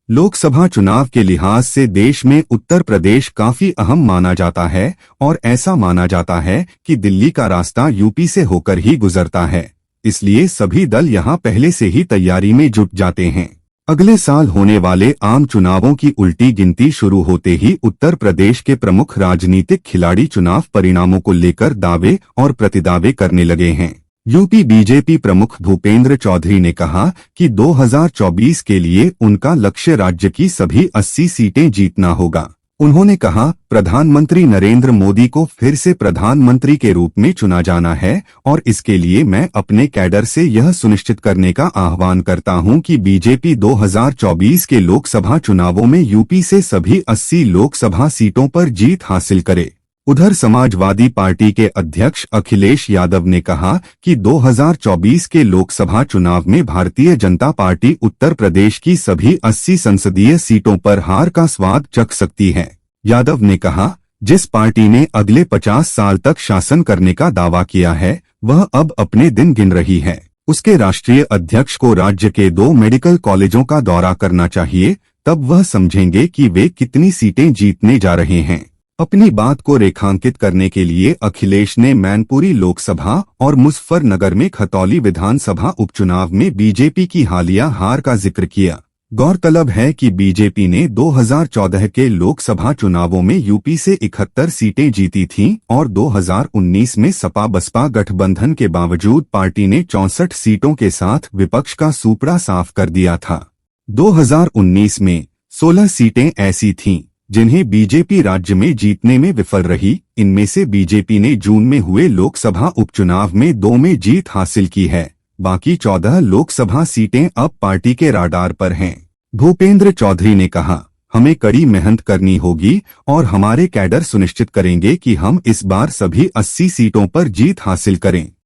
लोकसभा चुनाव के लिहाज से देश में उत्तर प्रदेश काफी अहम माना जाता है और ऐसा माना जाता है कि दिल्ली का रास्ता यूपी से होकर ही गुजरता है। इसलिए सभी दल यहां पहले से ही तैयारी में जुट जाते हैं। अगले साल होने वाले आम चुनावों की उल्टी गिनती शुरू होते ही उत्तर प्रदेश के प्रमुख राजनीतिक खिलाड़ी चुनाव परिणामों को लेकर दावे और प्रतिदावे करने लगे हैं। यूपी बीजेपी प्रमुख भूपेंद्र चौधरी ने कहा कि 2024 के लिए उनका लक्ष्य राज्य की सभी 80 सीटें जीतना होगा। उन्होंने कहा, प्रधानमंत्री नरेंद्र मोदी को फिर से प्रधानमंत्री के रूप में चुना जाना है और इसके लिए मैं अपने कैडर से यह सुनिश्चित करने का आह्वान करता हूं कि बीजेपी 2024 के लोकसभा चुनावों में यूपी से सभी 80 लोकसभा सीटों पर जीत हासिल करे। उधर समाजवादी पार्टी के अध्यक्ष अखिलेश यादव ने कहा कि 2024 के लोकसभा चुनाव में भारतीय जनता पार्टी उत्तर प्रदेश की सभी 80 संसदीय सीटों पर हार का स्वाद चख सकती है। यादव ने कहा, जिस पार्टी ने अगले 50 साल तक शासन करने का दावा किया है वह अब अपने दिन गिन रही है। उसके राष्ट्रीय अध्यक्ष को राज्य के 2 मेडिकल कॉलेजों का दौरा करना चाहिए, तब वह समझेंगे कि वे कितनी सीटें जीतने जा रहे हैं। अपनी बात को रेखांकित करने के लिए अखिलेश ने मैनपुरी लोकसभा और मुजफ्फरनगर में खतौली विधानसभा उपचुनाव में बीजेपी की हालिया हार का जिक्र किया। गौरतलब है कि बीजेपी ने 2014 के लोकसभा चुनावों में यूपी से 71 सीटें जीती थीं और 2019 में सपा बसपा गठबंधन के बावजूद पार्टी ने 64 सीटों के साथ विपक्ष का सूपड़ा साफ कर दिया था। 2019 में 16 सीटें ऐसी थीं जिन्हें बीजेपी राज्य में जीतने में विफल रही। इनमें से बीजेपी ने जून में हुए लोकसभा उपचुनाव में 2 में जीत हासिल की है। बाकी 14 लोकसभा सीटें अब पार्टी के राडार पर हैं। भूपेंद्र चौधरी ने कहा, हमें कड़ी मेहनत करनी होगी और हमारे कैडर सुनिश्चित करेंगे कि हम इस बार सभी 80 सीटों पर जीत हासिल करें।